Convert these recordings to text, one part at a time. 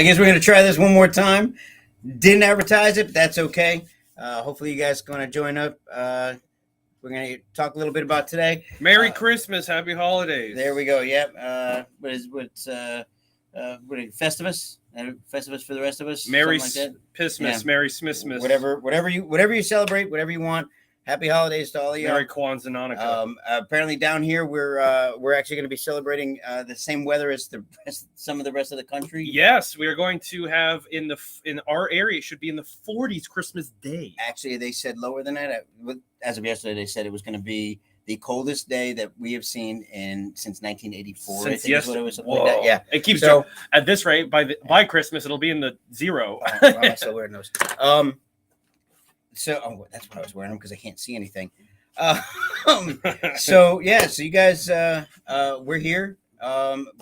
I guess we're going to try this one more time. Didn't advertise it, but that's okay. Hopefully you guys are going to join up. We're going to talk a little bit about today. Merry Christmas, Happy Holidays. There we go. Yep. What is Festivus? Festivus for the rest of us. Merry like Pissmas, Merry Smithmas. Whatever you celebrate, whatever you want. Happy holidays to all of you. Merry Kwanzaa Hanukkah. Apparently down here we're actually going to be celebrating the same weather as some of the rest of the country. Yes, we are going to have in our area, it should be in the 40s Christmas Day. Actually, they said lower than that. As of yesterday, they said it was going to be the coldest day that we have seen since 1984. Since yesterday, it was like that. Yeah, it keeps so at this rate. By Christmas, it'll be in the zero. Why am I still wearing those? So that's why I was wearing them, because I can't see anything. So you guys, we're here.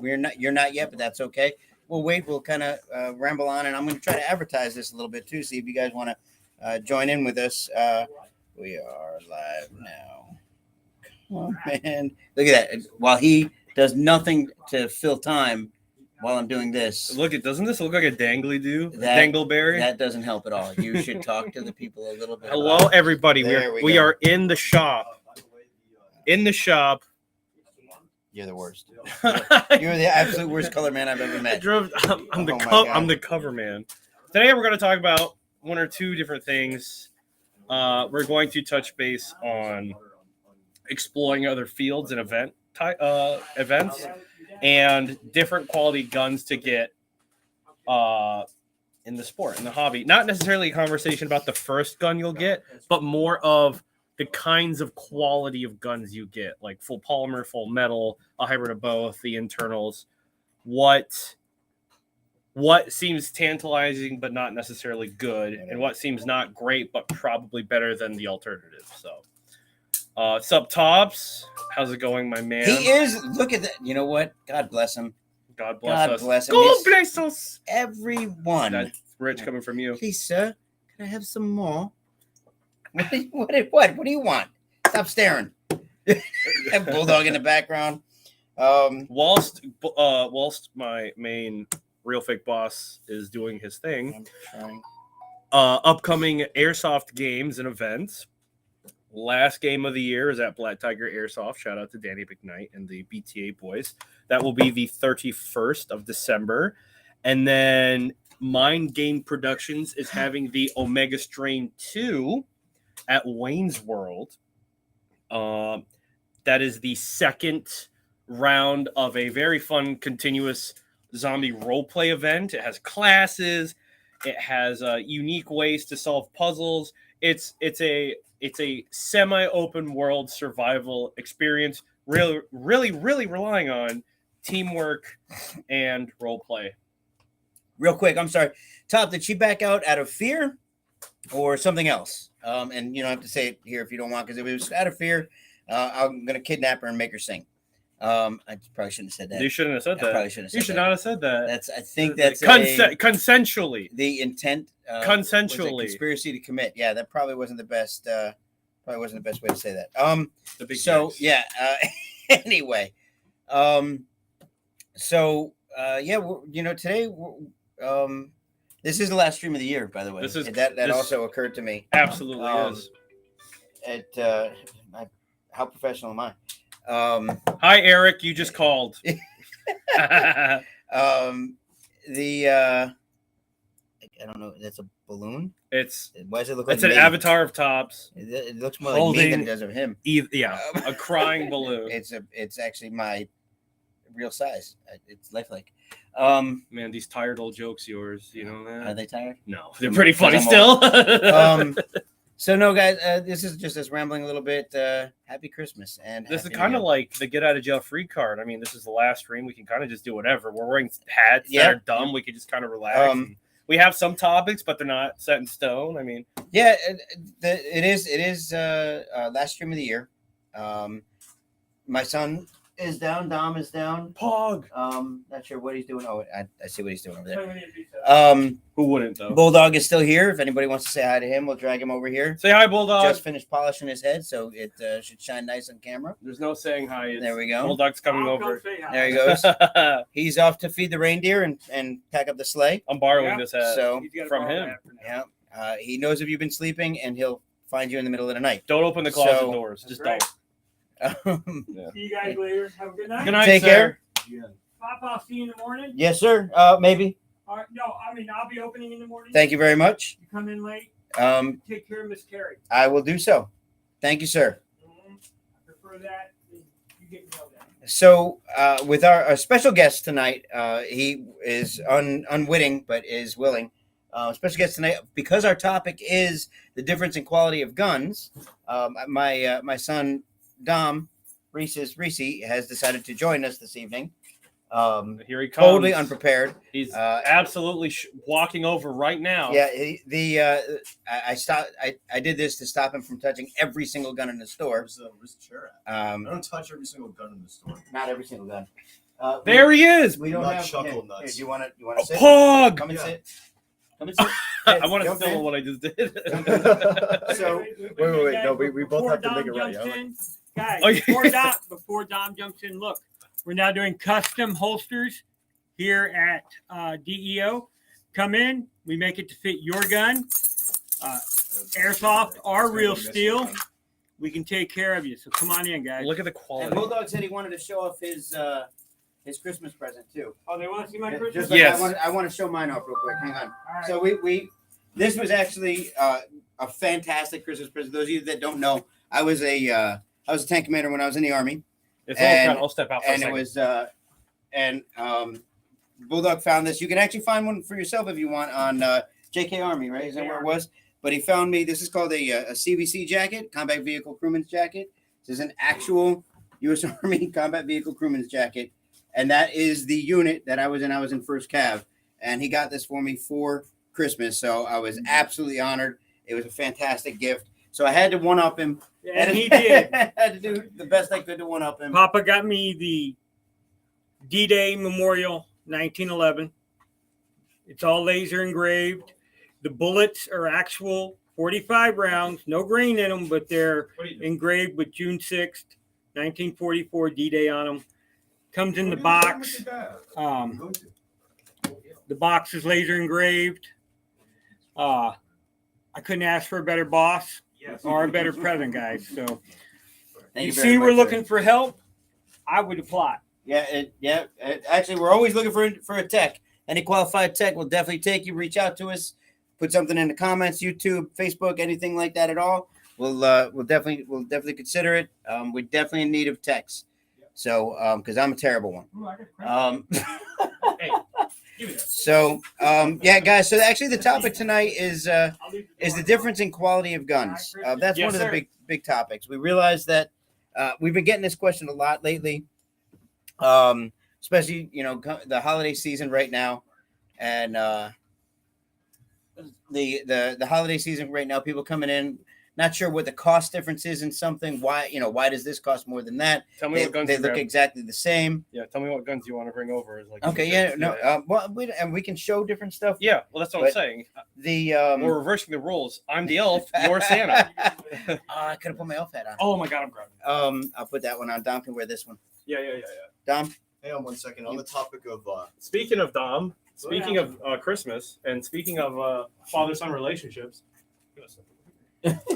You're not yet, but that's okay. We'll wait. We'll kind of ramble on, and I'm going to try to advertise this a little bit too. See if you guys want to join in with us. We are live now. Come on, man! Look at that. While he does nothing to fill time, while I'm doing this. Doesn't this look like a dangly-do? Dangleberry? That doesn't help at all. You should talk to the people a little bit. Hello, everybody. We are in the shop. In the shop. You're the worst. You're the absolute worst color man I've ever met. I'm the cover man. Today we're going to talk about one or two different things. We're going to touch base on exploring other fields and events. And different quality guns to get in the sport, in the hobby. Not necessarily a conversation about the first gun you'll get, but more of the kinds of quality of guns you get, like full polymer, full metal, a hybrid of both, the internals. What seems tantalizing but not necessarily good, and what seems not great but probably better than the alternative. So. Sup, Tops? How's it going, my man? He is. Look at that. You know what? God bless him. God bless us. Bless him. God bless us. Everyone. That's rich coming from you. Please, sir. Can I have some more? What do you want? Stop staring. Bulldog in the background. Whilst my main real fake boss is doing his thing. I'm trying. Upcoming airsoft games and events. Last game of the year is at Black Tiger Airsoft. Shout out to Danny McKnight and the BTA boys. That will be the 31st of December. And then Mind Game Productions is having the Omega Strain 2 at Wayne's World. That is the second round of a very fun, continuous zombie roleplay event. It has classes. It has unique ways to solve puzzles. It's a semi-open world survival experience, really relying on teamwork and role play. Real quick, I'm sorry. Top, did she back out of fear or something else? And you don't have to say it here if you don't want, because if it was out of fear, I'm going to kidnap her and make her sing. I probably shouldn't have said that. You shouldn't have said that. Probably shouldn't have said you should not have said that. I think that's consensually. The intent. Consensually. Was a conspiracy to commit. Yeah, that probably wasn't the best. Probably wasn't the best way to say that. The big so guys. yeah. Anyway. Today. This is the last stream of the year, by the way. That also occurred to me. Absolutely is. How professional am I? Hi, Eric. You just called. I don't know. That's a balloon. Why does it look like? It's an avatar of Tops. It looks more like me than it does of him. A crying balloon. It's actually my real size. It's lifelike. Man, these tired old jokes, yours. You know that? Are they tired? No, they're pretty funny still. So no, guys, this is just us rambling a little bit. Happy Christmas, and this is kind of like the get out of jail free card. I mean, this is the last stream. We can kind of just do whatever. We're wearing hats that are dumb. We can just kind of relax. We have some topics, but they're not set in stone. I mean, yeah, it is last stream of the year. My son is down. Dom is down. Pog. Not sure what he's doing. Oh, I see what he's doing over there. Who wouldn't though? Bulldog is still here. If anybody wants to say hi to him, we'll drag him over here. Say hi, Bulldog. Just finished polishing his head, so it should shine nice on camera. There's no saying hi. There we go. Bulldog's coming over. There he goes. He's off to feed the reindeer and pack up the sleigh. I'm borrowing this hat So from him. yeah, he knows if you've been sleeping, and he'll find you in the middle of the night. Don't open the closet So- doors. Just right. don't. See you guys later. Have a good night. Good night, Take sir. care. Pop, I'll see you in the morning. Yes, sir. Maybe. All right, no, I mean, I'll be opening in the morning. Thank you very much. You come in late, take care of Miss Carrie. I will do so. Thank you, sir. I prefer that. You get yelled at. So, with our special guest tonight, he is unwitting but is willing. Special guest tonight, because our topic is the difference in quality of guns. My son Dom Reese has decided to join us this evening. Here he comes. Totally unprepared. He's absolutely walking over right now. Yeah, I stopped. I did this to stop him from touching every single gun in the store. Where's the chair at? I don't touch every single gun in the store. Not every single gun. There he is. We don't Not have chuckle here, nuts. do you want to sit? Pog. Come and Yeah. sit. Come and sit. I want to Jump film in. what I just did. So- Wait. No, we both Before have to Dom make it right. jumps in, guys, Oh, yeah. before Dom jumps in, look, we're now doing custom holsters here at DEO. Come in, we make it to fit your gun. Airsoft or real steel, we can take care of you. So come on in, guys. Look at the And quality. Bulldog said he wanted to show off his Christmas present too. Oh, they want to see my Christmas? Just like Yes. I want to show mine off real quick. Hang on. All right. So this was actually a fantastic Christmas present. Those of you that don't know, I was a tank commander when I was in the Army, It's and- all kind. I'll step out for a and it second. was Bulldog found this. You can actually find one for yourself if you want on JK Army, right? Is that where it was? But he found me. This is called a CVC jacket, Combat Vehicle Crewman's Jacket. This is an actual U.S. Army Combat Vehicle Crewman's Jacket, and that is the unit that I was in. I was in First Cav, and he got this for me for Christmas. So I was absolutely honored. It was a fantastic gift. So I had to one up him. And he did. I had to do the best I could to one up him. Papa got me the D-Day Memorial 1911. It's all laser engraved. The bullets are actual 45 rounds, no grain in them, but they're engraved with June 6th, 1944 D-Day on them. Comes in the box. The box is laser engraved. I couldn't ask for a better boss or a better present, guys. So Thank you very see, much, we're sir. looking for help. I would apply. Actually, we're always looking for a tech. Any qualified tech will definitely take you. Reach out to us. Put something in the comments, YouTube, Facebook, anything like that at all. We'll definitely consider it. We're definitely in need of techs. So because I'm a terrible one. Hey, give me that. So guys. So actually, the topic tonight is the difference in quality of guns. That's Yes, one of the sir. big topics. We realize that we've been getting this question a lot lately, especially the holiday season right now, and the holiday season right now. People coming in, not sure what the cost difference is in something. Why does this cost more than that? Tell me what guns They you look grab. exactly the same. Yeah, tell me what guns you want to bring over. Like Okay, yeah, no, we can show different stuff. yeah, well, that's what I'm But- saying. The We're reversing the rules. I'm the elf. You're Santa. I could have put my elf hat on. Oh my God, I'm grabbing. I'll put that one on. Dom can wear this one. Yeah. Dom, Hang on 1 second. On the topic of Speaking of Dom, speaking of Christmas, and speaking of father-son relationships. That's There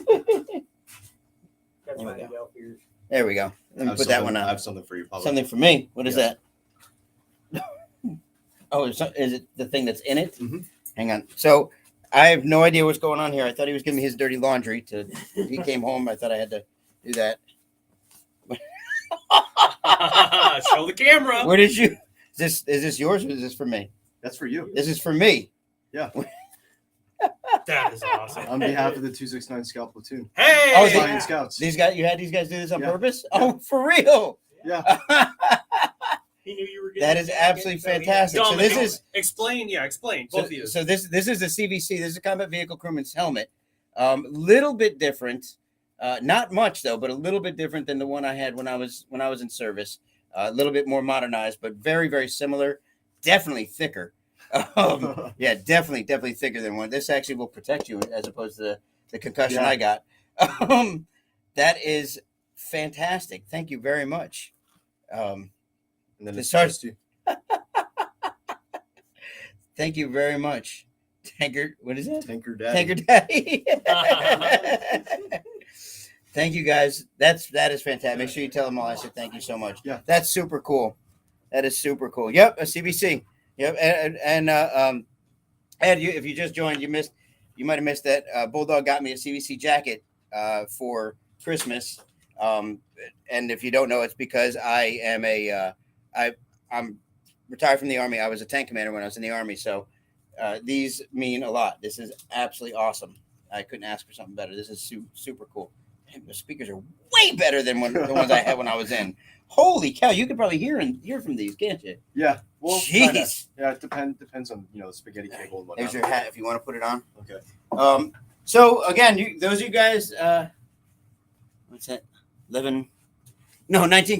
we my go. yelp ears. there we go. Let me put that one I on. have something for you, Pablo. Something for me. What is Yeah. that? Oh, is it the thing that's in it? Mhm. Hang on. So I have no idea what's going on here. I thought he was giving me his dirty laundry. He came home. I thought I had to do that. Show the camera. Where did you? Is this yours or is this for me? That's for you. This is for me. Yeah. That is awesome. On behalf of the 269 Scout Platoon. Hey. Oh, Flying Scouts. You had these guys do this on Yeah. purpose? Yeah. Oh, for real? Yeah. He knew you were getting That is a jacket, absolutely so he- fantastic. So Dom, this is explain. Yeah, explain. so, Both of you. so this is a CVC. This is a Combat Vehicle Crewman's helmet. Little bit different, not much though, but a little bit different than the one I had when I was in service. a little bit more modernized, but very, very similar. Definitely thicker. Yeah, definitely thicker than one. This actually will protect you as opposed to the concussion I got. That is fantastic. Thank you very much. And then The it's start- just you. Thank you very much. Tanker, what is it? Tanker Daddy. Tanker Daddy. Thank you guys. That is fantastic. Make sure you tell them all I said thank you so much. Yeah. That's super cool. That is super cool. Yep, a CBC. Yep, and Ed, if you just joined, you might have missed that. Bulldog got me a CBC jacket for Christmas. And if you don't know, it's because I am I'm retired from the Army. I was a tank commander when I was in the Army, so these mean a lot. This is absolutely awesome. I couldn't ask for something better. This is super cool. The speakers are way better than the ones I had when I was in. Holy cow! You could probably hear from these, can't you? Yeah. Well, Jeez. kinda. Yeah, it depends on the spaghetti cable and whatnot. There's your hat if you want to put it on. Okay. So again, those of you guys, what's that? 19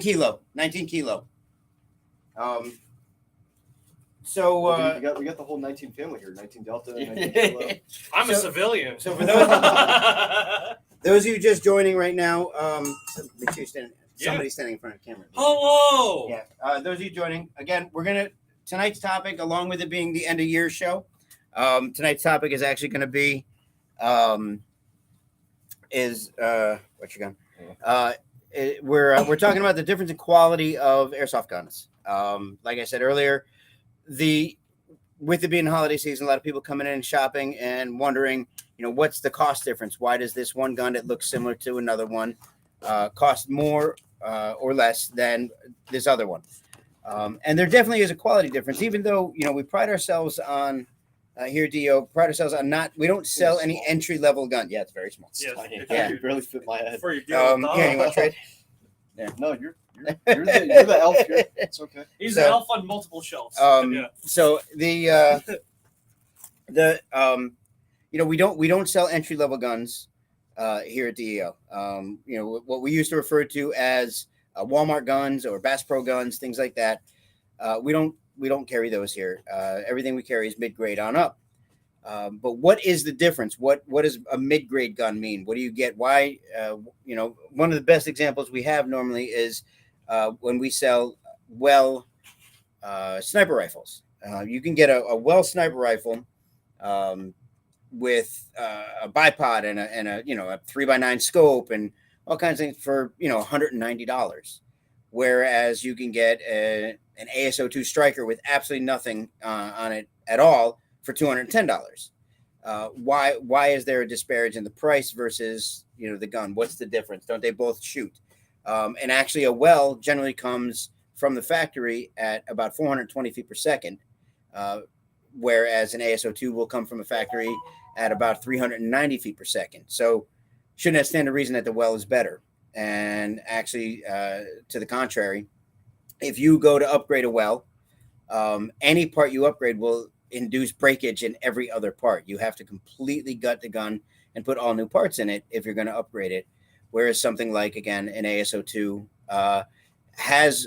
kilo. 19 kilo. So Well, we got the whole 19 family here. 19 Delta. 19 Kilo. I'm a So- civilian. so for those of you just joining right now, make sure you're somebody's standing in front of the camera. Hello. Yeah. Those of you joining, again, we're gonna tonight's topic, along with it being the end of year show. Tonight's topic is actually going to be what you gun? We're talking about the difference in quality of airsoft guns. Like I said earlier, with it being holiday season, a lot of people coming in and shopping and wondering, what's the cost difference? Why does this one gun that looks similar to another one cost more or less than this other one? And there definitely is a quality difference, even though we pride ourselves on here at DEO, we don't sell any entry level gun. Yeah, it's very small. Yes. Yeah. You barely fit my head. For your deal with Yeah, you want to trade? No, you're the elf here. It's okay. He's So- an elf on multiple shelves. Yeah. So we don't sell entry level guns here at DEO. What we used to refer to as Walmart guns or Bass Pro guns, things like that. We don't carry those here. Everything we carry is mid grade on up. But what is the difference? What does a mid grade gun mean? What do you get? Why? One of the best examples we have normally is when we sell sniper rifles. You can get a sniper rifle with a bipod and a 3x9 scope and all kinds of things for $190, whereas you can get an ASO2 striker with absolutely nothing on it at all for $210. Why is there a disparage in the price versus the gun? What's the difference? Don't they both shoot? And actually, a well generally comes from the factory at about 420 feet per second, whereas an ASO2 will come from a factory at about 390 feet per second. So shouldn't that stand to reason that the well is better? And actually, to the contrary, if you go to upgrade a well, any part you upgrade will induce breakage in every other part. You have to completely gut the gun and put all new parts in it if you're going to upgrade it. Whereas something like, again, an ASO2 has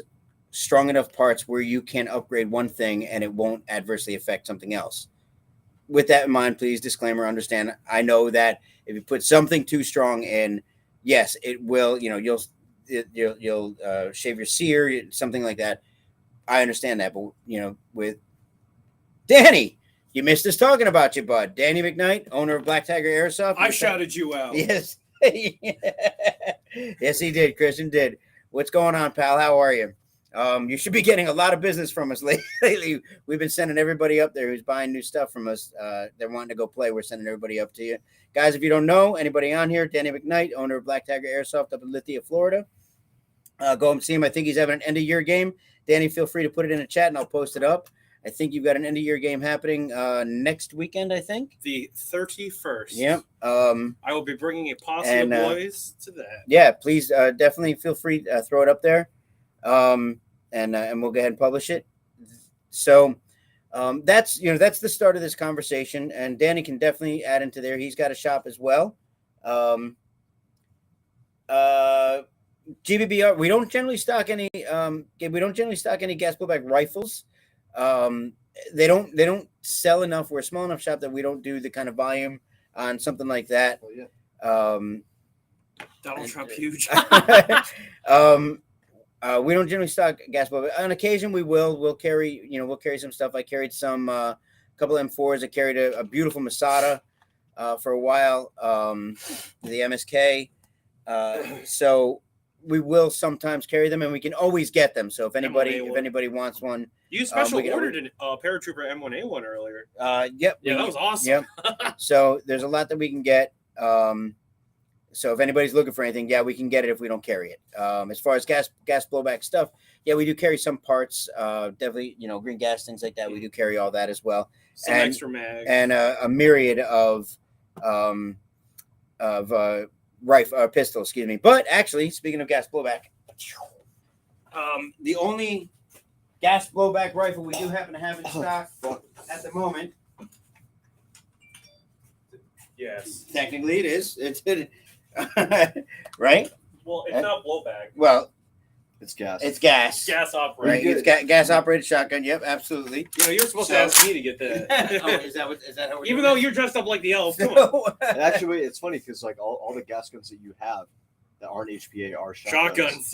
strong enough parts where you can upgrade one thing and it won't adversely affect something else. With that in mind, please, disclaimer, understand, I know that if you put something too strong in, yes, it will, you'll shave your sear, something like that. I understand that, but with Danny, you missed us talking about you, bud. Danny McKnight, owner of Black Tiger Airsoft. I shouted you out. Yes. Yes, he did. Christian did. What's going on, pal? How are you? You should be getting a lot of business from us lately. We've been sending everybody up there who's buying new stuff from us. They're wanting to go play. We're sending everybody up to you. Guys, if you don't know anybody on here, Danny McKnight, owner of Black Tiger Airsoft up in Lithia, Florida. Go and see him. I think he's having an end-of-year game. Danny, feel free to put it in the chat, and I'll post it up. I think you've got an end-of-year game happening next weekend, I think. The 31st. Yep. I will be bringing a posse of boys to that. Yeah, please definitely feel free to throw it up there, and we'll go ahead and publish it. So that's the start of this conversation, and Danny can definitely add into there. He's got a shop as well. GBBR. We don't generally stock any. We don't generally stock any gas blowback rifles. They don't sell enough. We're a small enough shop that we don't do the kind of volume on something like that. Oh, yeah. Donald Trump huge. We don't generally stock gas blowback. On occasion, we'll carry. We'll carry some stuff. I carried some couple M4s. I carried a beautiful Masada for a while. The MSK. So we will sometimes carry them, and we can always get them. So if anybody wants one, You special ordered a paratrooper M1A1 earlier. Yep. Yeah, that was awesome. Yep. So there's a lot that we can get. So if anybody's looking for anything, yeah, we can get it if we don't carry it. As far as gas blowback stuff, yeah, we do carry some parts. Definitely, green gas, things like that. We do carry all that as well. Some extra mag and a myriad of pistol, excuse me. But actually, speaking of gas blowback, the only gas blowback rifle we do happen to have in stock at the moment. Yes. Technically, it is. It's right. Well, it's not blowback. Well, It's gas. it's gas. Gas operated. Right. It's gas operated shotgun. Yep, absolutely. You're supposed to ask me to get that. Oh, is that how we're Even doing though this? you're dressed up like the elf. Come on. And actually, it's funny because like all the gas guns that you have that aren't HPA are shotguns. Shotguns.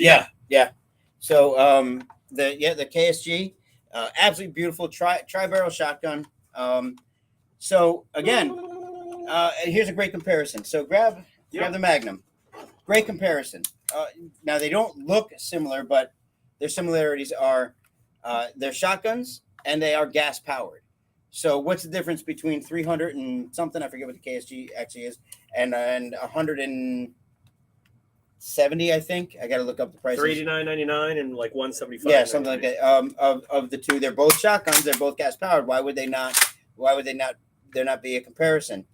Yeah. So the KSG, absolutely beautiful tri barrel shotgun. So again, here's a great comparison. So grab the Magnum. Great comparison. Now they don't look similar, but their similarities are they're shotguns and they are gas powered. So what's the difference between 300 and something? I forget what the KSG actually is, and 170, I think. I got to look up the prices. $389.99 and like $175. Yeah, something like that. Of the two, they're both shotguns. They're both gas powered. Why would there not be a comparison?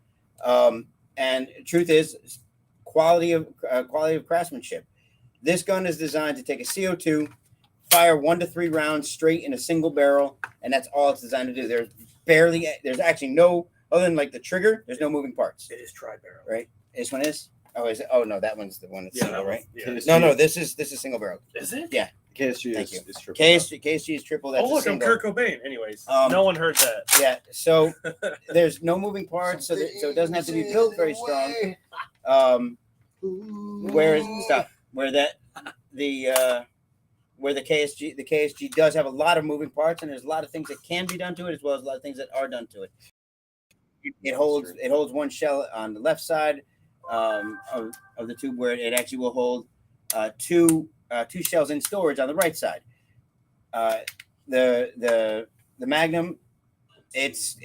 And truth is, quality of craftsmanship. This gun is designed to take a CO2, fire 1 to 3 rounds straight in a single barrel, and that's all it's designed to do. There's actually no, other than like the trigger, there's no moving parts. It is tri-barrel. Right? This one is? Oh, is it? Oh no, that one's the one that's single, right? Yeah. No, this is single barrel. Is it? Yeah. KSG Thank is triple. KSG is triple. That's Oh, look, a I'm single. Kurt Cobain. Anyways, Um, no one heard that. Yeah, so there's no moving parts, so it doesn't have to be built very strong. Where the KSG does have a lot of moving parts, and there's a lot of things that can be done to it, as well as a lot of things that are done to it. It holds one shell on the left side of the tube, where it actually will hold two shells in storage on the right side. The Magnum, it's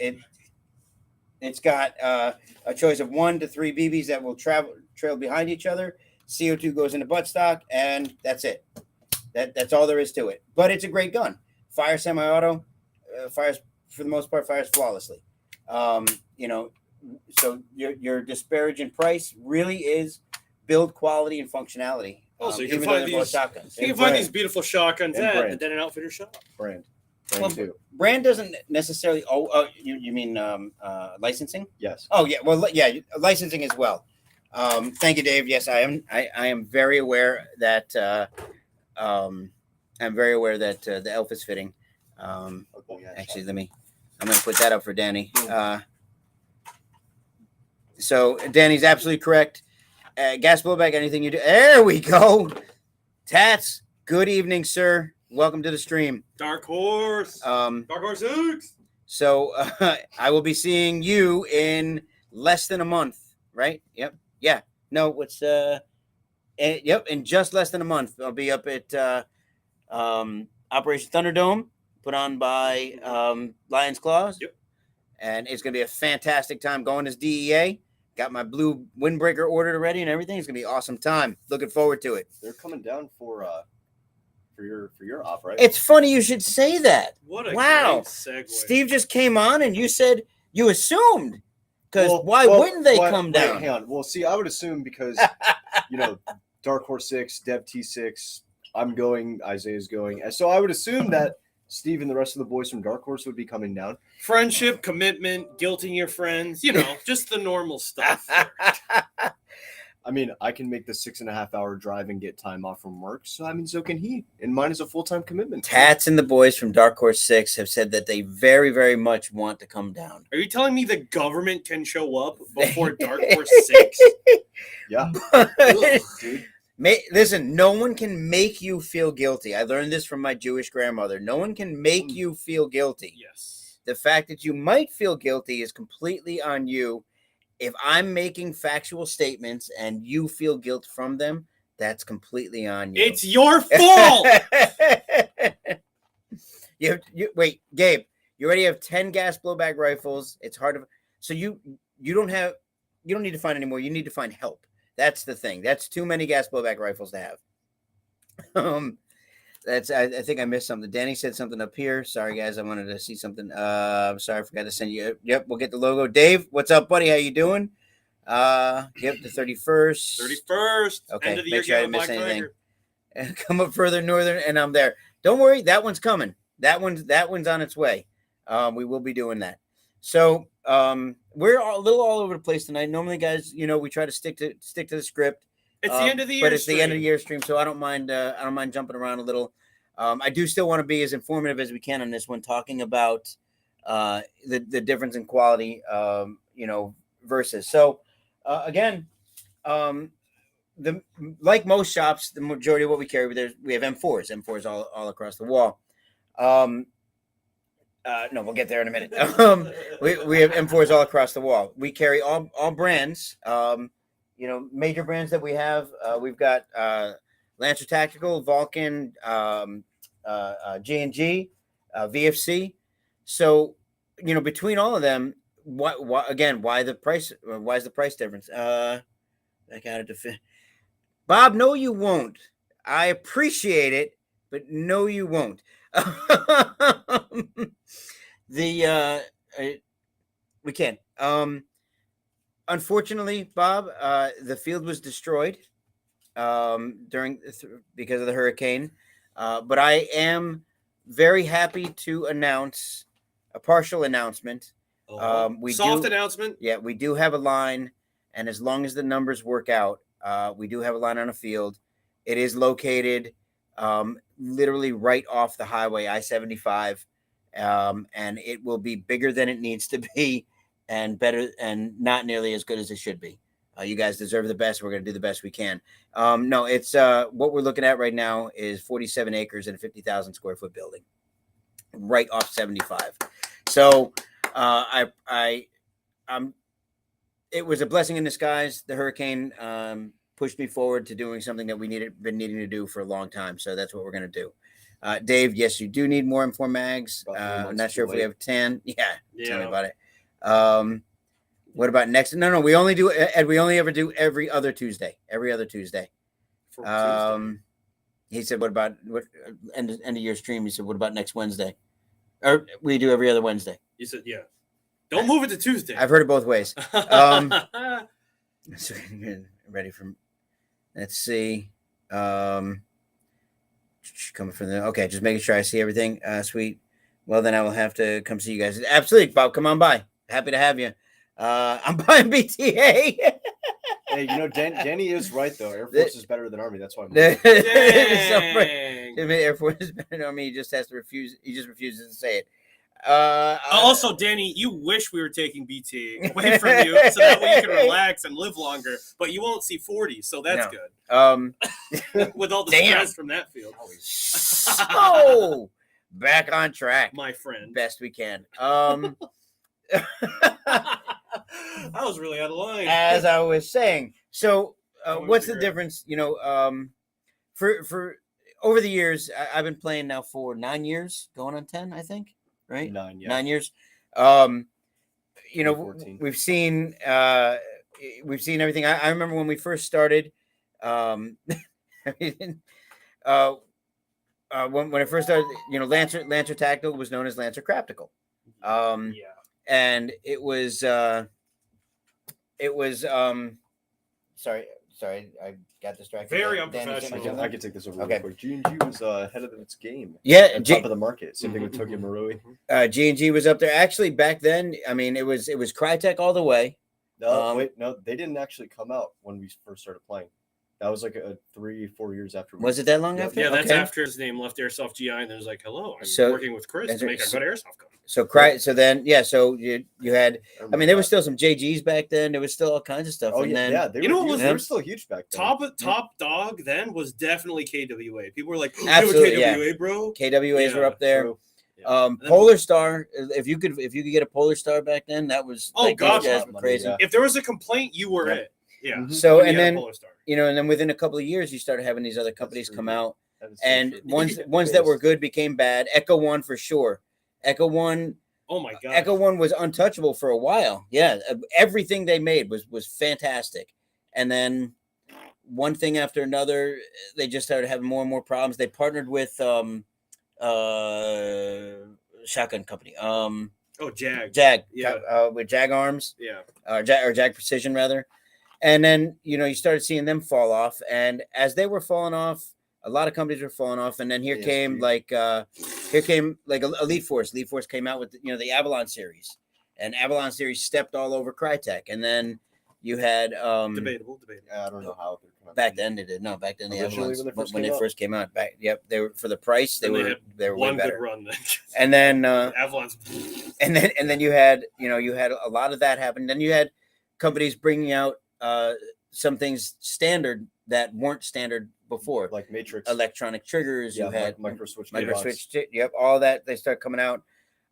got a choice of 1 to 3 BBs that will trail behind each other. CO2 goes into buttstock, and that's it. That's all there is to it. But it's a great gun. Fires semi-auto, fires for the most part, fires flawlessly. So your disparage in price really is build quality and functionality. So you can even find though they're both these shotguns. You can find these beautiful shotguns And at brand. the Den and Outfitter shop. Brand Well, too. Brand doesn't necessarily. You mean licensing? Yes. Oh yeah, well yeah, licensing as well. Thank you, Dave. Yes, I am. I am very aware that the elf is fitting. Actually, I'm going to put that up for Danny. So Danny's absolutely correct. Gas blowback, anything you do. There we go. Tats, good evening, sir. Welcome to the stream. Dark Horse. Dark Horse 6. So I will be seeing you in less than a month, right? Yep. Yeah. No, it's yep, in just less than a month. I'll be up at Operation Thunderdome, put on by Lion's Claws. Yep. And it's gonna be a fantastic time going as DEA. Got my blue windbreaker ordered already and everything. It's gonna be an awesome time. Looking forward to it. They're coming down for your op, right? It's funny you should say that. What a Wow. great segue. Steve just came on and you said you assumed. Because why wouldn't they come down? Hang on. Well, see, I would assume because Dark Horse 6, Dev T6, I'm going, Isaiah's going. And so I would assume that Steve and the rest of the boys from Dark Horse would be coming down. Friendship, commitment, guilting your friends, just the normal stuff. I mean, I can make the 6.5 hour drive and get time off from work. So, I mean, so can he. And mine is a full-time commitment. Tats and the boys from Dark Horse 6 have said that they very, very much want to come down. Are you telling me the government can show up before Dark Horse 6? Yeah. Dude. Listen, no one can make you feel guilty. I learned this from my Jewish grandmother. No one can make you feel guilty. Yes. The fact that you might feel guilty is completely on you. If I'm making factual statements and you feel guilt from them, that's completely on you. It's your fault. Wait, Gabe, you already have 10 gas blowback rifles. It's hard to, so you don't need to find any more. You need to find help. That's the thing. That's too many gas blowback rifles to have. I think I missed something. Danny said something up here. Sorry, guys. I wanted to see something. I'm sorry. I forgot to send you. Yep. We'll get the logo. Dave, what's up, buddy? How you doing? Yep. The 31st. 31st. Okay. End of the Make year sure I didn't miss Black anything. Tiger. And come up further northern, and I'm there. Don't worry. That one's coming. That one's on its way. We will be doing that. So we're a little all over the place tonight. Normally, guys, we try to stick to the script. It's the end of the year. But it's the end of the year stream, so I don't mind jumping around a little. I do still want to be as informative as we can on this one, talking about the difference in quality, versus. So again, like most shops, the majority of what we carry, we have M4s all across the wall. No, we'll get there in a minute. We have M4s all across the wall. We carry all brands. Major brands that we have. We've got Lancer Tactical, Vulcan, G&G, VFC. So, between all of them, why the price? Why is the price difference? I got it to fit. Bob, no, you won't. I appreciate it, but no, you won't. We can't. Unfortunately, Bob, the field was destroyed because of the hurricane. But I am very happy to announce a partial announcement. Announcement. Yeah, we do have a line, and as long as the numbers work out, we do have a line on a field. It is located literally right off the highway I-75, and it will be bigger than it needs to be, and better, and not nearly as good as it should be. You guys deserve the best. We're going to do the best we can. No, it's what we're looking at right now is 47 acres and a 50,000 square foot building right off 75. So it was a blessing in disguise. The hurricane pushed me forward to doing something that been needing to do for a long time. So that's what we're going to do. Dave, yes, you do need more M4 mags. I'm not sure if we have 10. Yeah. Tell me about it. What about next? No, we only do, Ed, we only ever do every other Tuesday. He said, what about end of year stream? He said, what about next Wednesday? Or we do every other Wednesday. You said, yeah. Don't move it to Tuesday. I've heard it both ways. So ready for, let's see. Coming from okay, just making sure I see everything. Sweet. Well, then I will have to come see you guys. Absolutely, Bob. Come on by. Happy to have you. I'm buying BTA. Hey, Danny is right though. Air Force is better than Army. That's why. Air Force is better than Army. He just has to refuse. He just refuses to say it. Also, Danny, you wish we were taking BTA away from you so that way you can relax and live longer, but you won't see 40, so that's good. With all the stress from that field. So back on track, my friend. Best we can. I was really out of line. As I was saying, so what's the difference? For over the years, I've been playing now for 9 years, going on 10, I think. Right? 9, yeah. 9 years. 14. We've seen everything. I remember when we first started. When I first started, Lancer Tactical was known as Lancer Craptical. And it was sorry, I got distracted. Very unprofessional. I can take this over real quick. G&G was ahead of its game. Yeah, at top of the market. Same thing with Tokyo Marui. G&G was up there. Actually, back then, I mean, it was Crytek all the way. No, wait, no, they didn't actually come out when we first started playing. That was like a 3-4 years after. Was it that long Yeah. after? Yeah, that's Okay. after his name left Airsoft GI, and then it was like, "Hello, I'm So- working with Chris to make a good airsoft gun." So then, yeah. So you had. I mean, there was still. still some JGs back then. There was still all kinds of stuff. Oh and yeah, then, yeah. They You were know what huge. was They were still huge back then. Top dog then was definitely KWA. People were like, Absolutely, "You have a KWA, bro." KWAs were Yeah, up there. True. Yeah. then- Polar Star. If you could get a Polar Star back then, that was Oh, like, God, those guys yeah. were crazy. Yeah. If there was a complaint, you were Yeah. it. Yeah. Mhm. So When you and had a then Polar Star. and then within a couple of years, you started having these other companies true, come dude. out, That is so and true. ones that were good became bad. Echo One for sure. Echo One. Oh my god. Echo One was untouchable for a while. Yeah, everything they made was fantastic, and then one thing after another, they just started having more and more problems. They partnered with shotgun company, Oh, Jag. Jag, Yeah. with Jag Arms, Yeah. or Jag Precision rather, and then you started seeing them fall off, and as they were falling off, a lot of companies were falling off, and then here ASG. came Elite Force. Elite Force came out with the Avalon series, and Avalon series stepped all over Crytek, and then you had Debatable. I don't know how they're coming back then they did no back then the Originally Avalons when they first came out? first came out they were for the price they And they were had they were way One good better, run then. and then Avalon's. and then you had a lot of that happen. Then you had companies bringing out some things standard that weren't standard before, like Matrix. electronic triggers. Yeah, You had micro switch. micro switch. Yep, all that they start coming out.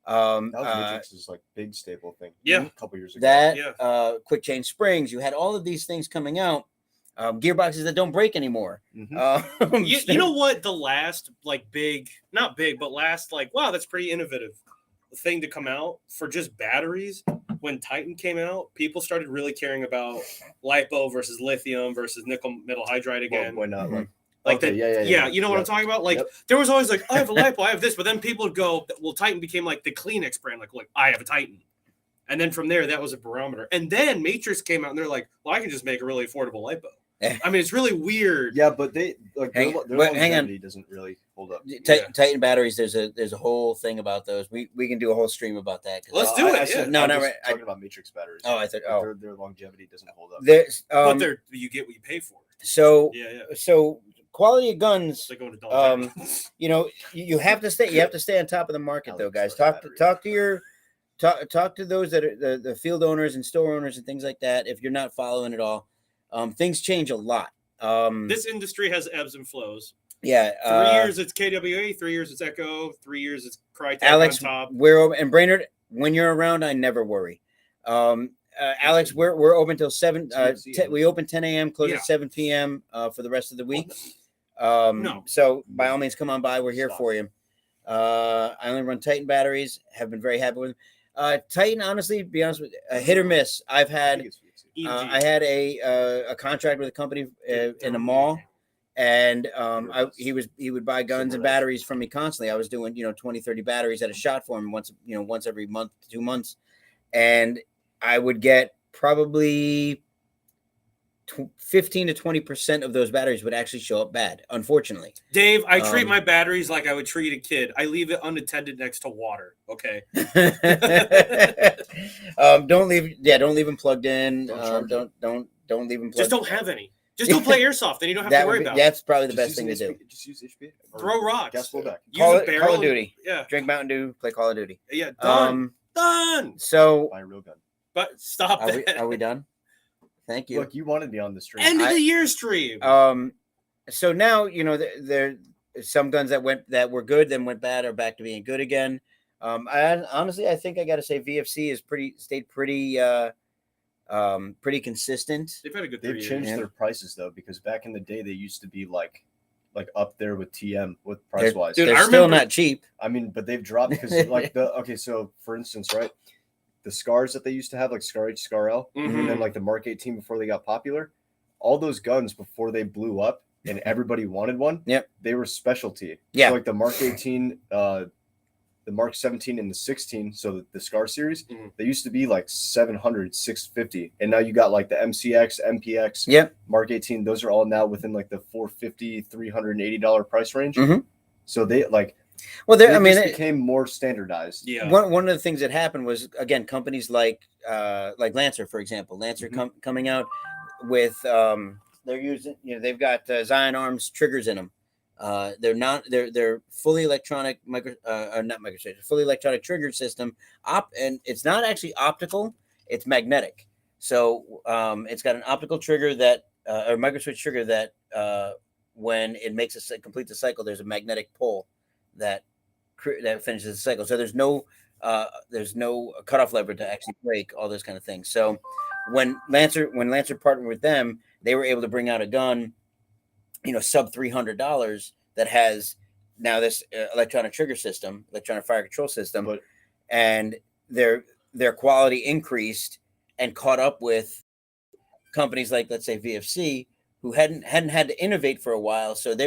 That was Matrix's like big staple thing. Yeah. A couple years ago. That Yeah. quick change springs. You had all of these things coming out. Gearboxes that don't break anymore. Mhm. You know what? The last not big, but last wow, that's pretty innovative thing to come out for just batteries. When Titan came out, people started really caring about lipo versus lithium versus nickel metal hydride again. Why not? Mhm. Like okay, that, yeah. you know what I'm talking about? Like Yep. there was always like, I have a lipo, I have this, but then people would go, well, Titan became like the Kleenex brand, like I have a Titan. And then from there, that was a barometer. And then Matrix came out and they're like, well, I can just make a really affordable lipo. I mean, it's really weird. Yeah, but they like Hang- their but hang on. longevity doesn't really hold up. Titan batteries. There's a whole thing about those. We can do a whole stream about that. 'Cause Let's do it, yeah. No, I'm no, just right. talking about Matrix batteries. Oh, I thought. Like, Oh, their longevity doesn't hold up. there's But you get what you pay for. so Yeah. so quality of guns. It's like going to Dollar General. You have to stay on top of the market though, guys. Alex Talk to those that are the field owners and store owners and things like that. If you're not following it all, things change a lot. This industry has ebbs and flows. Yeah, 3 years it's KWA, 3 years it's Echo, 3 years it's Crytek Alex, on top. we're open, and Brainerd. When you're around, I never worry. Alex, we're open till 7. We open 10 a.m. close Yeah. at 7 p.m. For the rest of the week. No. So by all means, come on by. We're here Stop. for you. I only run Titan batteries. Have been very happy with them. Titan, honestly, to be honest with you, hit or miss. I've I had think it's VXC. EG. I had a contract with a company in a mall, and he would buy guns and batteries from me constantly. I was doing 20, 30 batteries at a shot for him once every month, 2 months, and I would get probably 15 to 20% of those batteries would actually show up bad, unfortunately. Dave, I treat Um, my batteries like I would treat a kid. I leave it unattended next to water. Okay. Don't leave them plugged in. Don't charge Don't leave them plugged Just don't have any. Just don't play airsoft, then you don't have to worry about it. That's probably the Just best use thing to an do. HP Just use HP. or Throw rocks. Gas blowback. Use Call a it barrel. Call of Duty. Yeah. Drink Mountain Dew. Play Call of Duty. Yeah. Done. Done. So Buy a real gun. But stop that. are we done? Thank you. Look, you wanted me on the stream. End of I- the year stream. So now there some guns that were good then went bad are back to being good again. I think I got to say VFC is stayed pretty consistent. They've had a good 3 They've years. changed Yeah. their prices though, because back in the day they used to be like up there with TM with They're, price wise. Dude, they're I still remember- not cheap. I mean, but they've dropped because so for instance, right, the scars that they used to have, like Scar H, Scar L, Mhm. and then like the Mark 18 before they got popular, all those guns before they blew up and everybody wanted one, Yep. they were specialty. Yeah. So like the Mark 18, the Mark 17 and the 16, so the Scar series, Mhm. they used to be like 700, 650. And now you got like the MCX, MPX, Yep. Mark 18, those are all now within like the $450, $380 price range. Mhm. So they like Well, there. I mean, just became more standardized. Yeah. one of the things that happened was, again, companies like Lancer, for example. Lancer coming out with they're using, they've got Zion Arms triggers in them. They're fully electronic fully electronic trigger system and it's not actually optical, it's magnetic. So it's got an optical trigger that or micro switch trigger that when it complete the cycle, there's a magnetic pole that finishes the cycle. So there's no cutoff lever to actually break all those kind of things. So when Lancer partnered with them, they were able to bring out a gun, sub $300 that has now this electronic trigger system, electronic fire control system, and their quality increased and caught up with companies like, let's say, VFC, who hadn't had to innovate for a while, so they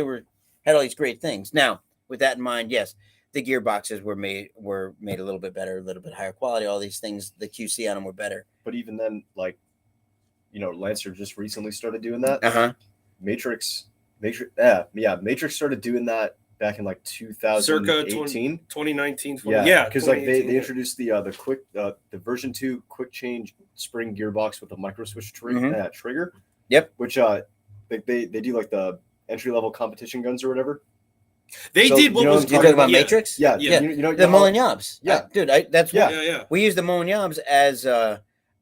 had all these great things. Now, with that in mind, yes, the gearboxes were made a little bit better, a little bit higher quality. All these things, the QC on them were better. But even then, Lancer just recently started doing that. Matrix started doing that back in 2018, 2019. Because they introduced the version 2 quick change spring gearbox with a micro switch trigger. Yep. Which they do the entry level competition guns or whatever. They did what was you talking about Matrix? Yeah. The Mullen Yobs. Yeah, dude. We used the Mullen Yobs as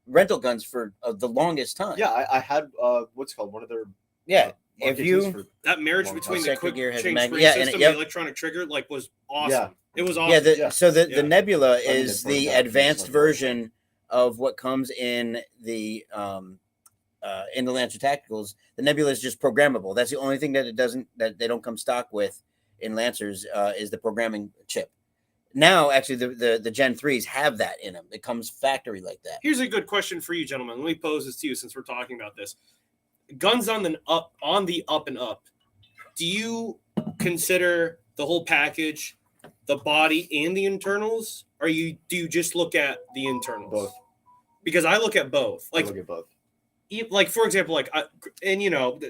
rental guns for the longest time. Yeah, I had what's called one of their if you that marriage between the quick change spring system and the electronic trigger was awesome. Yeah. It was awesome. So the Nebula is the advanced version of what comes in the Lancer Tacticals. The Nebula is just programmable. That's the only thing that they don't come stock with in Lancers is the programming chip. Now, actually, the Gen 3s have that in them. It comes factory like that. Here's a good question for you, gentlemen. Let me pose this to you since we're talking about this. Guns on the up and up. Do you consider the whole package, the body and the internals, or do you just look at the internals? Both. Because I look at both. I look at both. For example,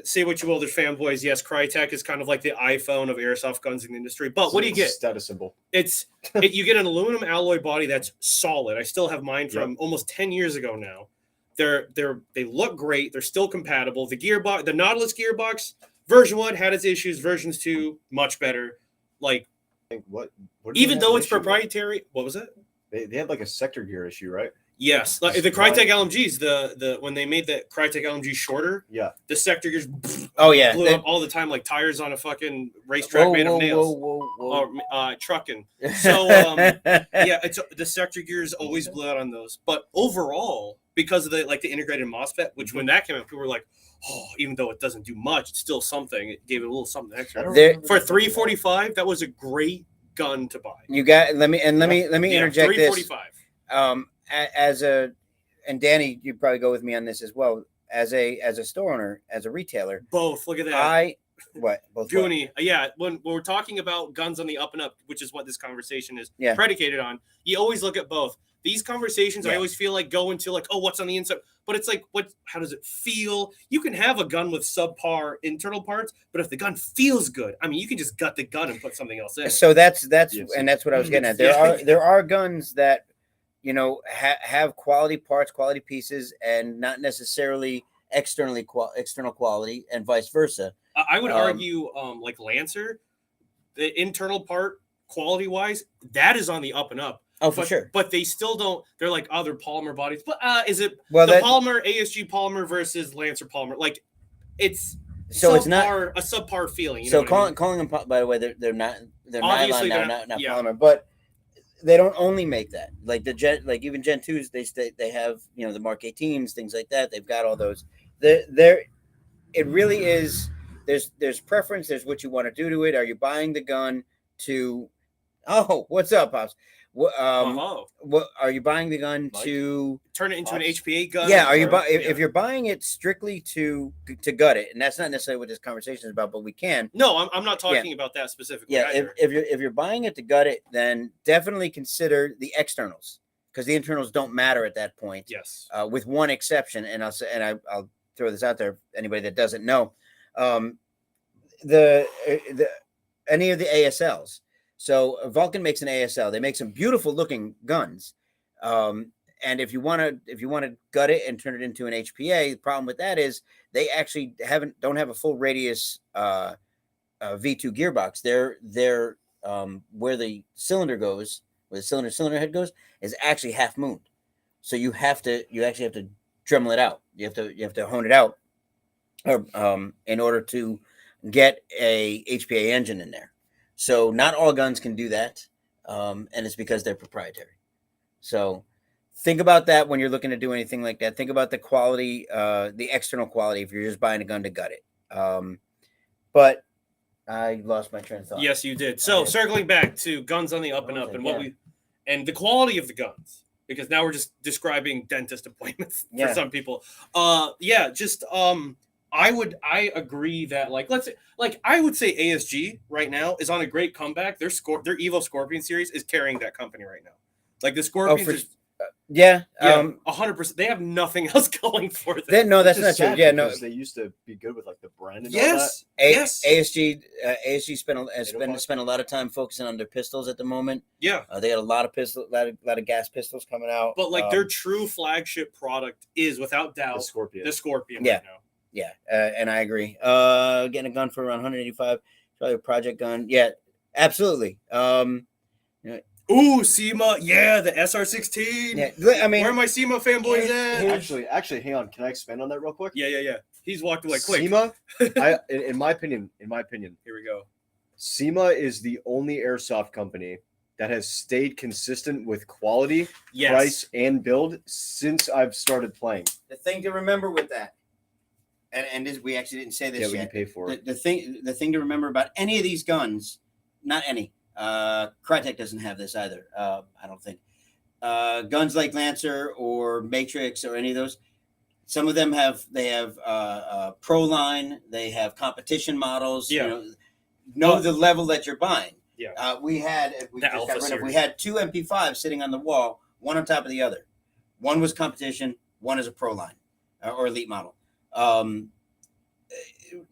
say what you will, there's fanboys. Yes, Crytek is kind of like the iPhone of airsoft guns in the industry. But what do you get? Status symbol. You get an aluminum alloy body that's solid. I still have mine from almost 10 years ago now. They look great. They're still compatible. The gearbox, the Nautilus gearbox, version 1 had its issues. Versions 2 much better. Even though it's proprietary, what was it? They had a sector gear issue, right? Yes, the Crytek LMGs. The when they made the Crytek LMG shorter, the sector gears blew up all the time like tires on a fucking racetrack made of nails. Trucking. So it's the sector gears always blew out on those. But overall, because of the integrated MOSFET, which when that came out, people were like, oh, even though it doesn't do much, it's still something. It gave it a little something extra. For $345, that was a great gun to buy. You got let me interject this. $345. And Danny, you probably go with me on this as well. As a store owner, as a retailer, both. Look at that. Both. Goonie. When we're talking about guns on the up and up, which is what this conversation is predicated on, you always look at both. These conversations, I always feel go into what's on the inside, but it's how does it feel? You can have a gun with subpar internal parts, but if the gun feels good, you can just gut the gun and put something else in. So that's and that's what I was getting at. There are guns that have quality parts, quality pieces, and not necessarily external quality, and vice versa. I would argue, Lancer, the internal part quality wise, that is on the up and up. Oh, for sure. But they still don't. They're they're polymer bodies. But is it polymer ASG polymer versus Lancer polymer? It's it's not a subpar feeling. Calling them, by the way, they're not. They're obviously nylon now, not polymer, but. They don't only make that. Even Gen 2s, they have the Mark 18s, things like that. They've got all those. It really is. There's preference. There's what you want to do to it. Are you buying the gun to? Oh, what's up, Pops? What are you buying the gun to turn it into an HPA gun? Yeah, if you're buying it strictly to gut it, and that's not necessarily what this conversation is about, but we can. No, I'm not talking about that specifically. Yeah, if you're buying it to gut it, then definitely consider the externals, because the internals don't matter at that point. Yes. With one exception, and I'll throw this out there. Anybody that doesn't know, any of the ASLs. So Vulcan makes an ASL. They make some beautiful looking guns. And if you want to gut it and turn it into an HPA, the problem with that is they actually don't have a full radius V2 gearbox. They're where the cylinder goes, where the cylinder head goes, is actually half moon. So you actually have to Dremel it out. You have to hone it out, in order to get a HPA engine in there. So not all guns can do that, and it's because they're proprietary. So think about that when you're looking to do anything like that. Think about the quality, the external quality, if you're just buying a gun to gut it. But I lost my train of thought. Yes, you did. So circling back to guns on the up and up, and and the quality of the guns, because now we're just describing dentist appointments for some people. I agree that I would say ASG right now is on a great comeback. Their Evo Scorpion series is carrying that company right now. Like the Scorpions. 100%. They have nothing else going for them. No, that's not true. Yeah, no, they used to be good with like the brand. And yes, all that. yes. ASG spent a lot of time focusing on their pistols at the moment. Yeah, they got a lot of lot of gas pistols coming out. But their true flagship product is without doubt the Scorpion. Yeah, right now. Yeah, and I agree. Getting a gun for around 185, probably a project gun. Yeah, absolutely. Ooh, SEMA, yeah, the SR16. Yeah, I mean, where are my SEMA fanboys at? Actually, hang on. Can I expand on that real quick? Yeah. He's walked away quick. SEMA, in my opinion, here we go. SEMA is the only airsoft company that has stayed consistent with quality, price, and build since I've started playing. The thing to remember with that, and this, we actually didn't say this yet. You pay for it. The thing to remember about any of these guns, not any. Crytek doesn't have this either. I don't think. Guns like Lancer or Matrix or any of those, some of them have pro line. They have competition models. Yeah. Know the level that you're buying. Yeah. We had two MP5s sitting on the wall, one on top of the other. One was competition. One is a pro line or elite model.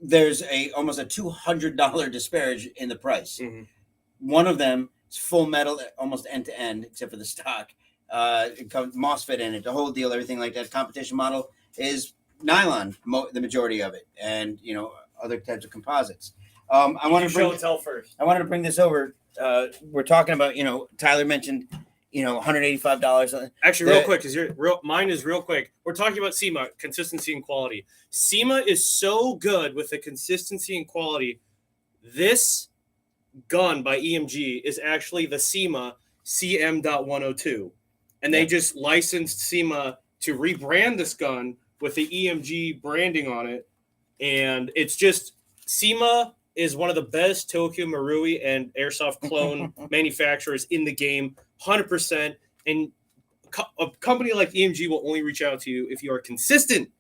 There's almost a $200 disparage in the price. Mm-hmm. One of them is full metal, almost end to end, except for the stock. It comes MOSFET in it, the whole deal, everything like that. Competition model is nylon, the majority of it, and other types of composites. I wanted to bring this over. We're talking about, Tyler mentioned, $185. Actually, real quick, because mine is real quick. We're talking about SEMA, consistency and quality. SEMA is so good with the consistency and quality. This gun by EMG is actually the SEMA CM.102. And they just licensed SEMA to rebrand this gun with the EMG branding on it. And it's just, SEMA is one of the best Tokyo Marui and airsoft clone manufacturers in the game, 100%. And a company like EMG will only reach out to you if you are consistent.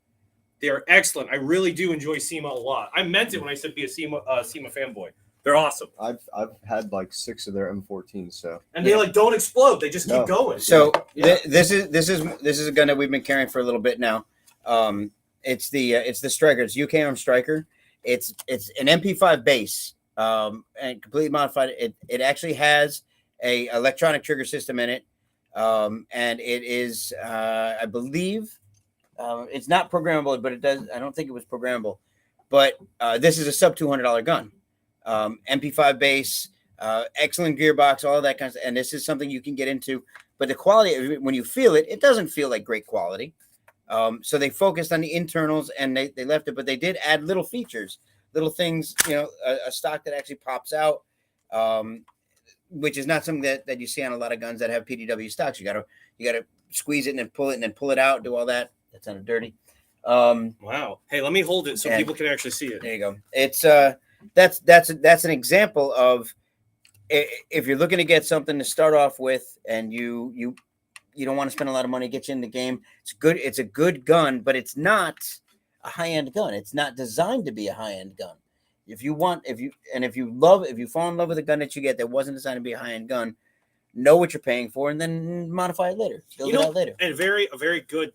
They are excellent. I really do enjoy SEMA a lot. I meant it when I said be a SEMA fanboy. They're awesome. I've had like 6 of their M14s, so and they don't explode. They just keep going. So this is a gun that we've been carrying for a little bit now. It's the Striker. It's UK Arm Striker. It's an MP5 base and completely modified. It actually has a electronic trigger system in it, and it is I believe it's not programmable, but it does. I don't think it was programmable, but this is a sub $200 gun. MP5 base, excellent gearbox, all that kind of stuff. And this is something you can get into, but the quality, when you feel it, it doesn't feel like great quality. So they focused on the internals and they left it, but they did add little features, little things, a stock that actually pops out, which is not something that you see on a lot of guns that have PDW stocks. You gotta squeeze it and then pull it out, do all that. That sounded dirty. Wow. Hey, let me hold it so people can actually see it. There you go. It's that's an example of, if you're looking to get something to start off with and you don't want to spend a lot of money to get you in the game, it's a good gun, but it's not a high-end gun. It's not designed to be a high-end gun. If you fall in love with a gun that you get that wasn't designed to be a high-end gun, know what you're paying for and then modify it later. Build it out later. And a very good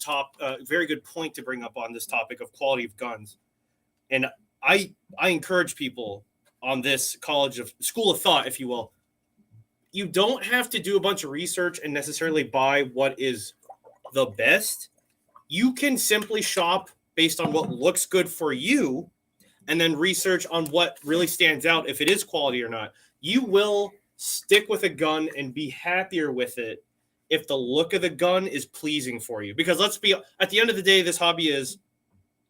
point to bring up on this topic of quality of guns. And I encourage people on this school of thought, if you will, you don't have to do a bunch of research and necessarily buy what is the best. You can simply shop based on what looks good for you and then research on what really stands out, if it is quality or not. You will stick with a gun and be happier with it if the look of the gun is pleasing for you. Because let's be, at the end of the day, this hobby is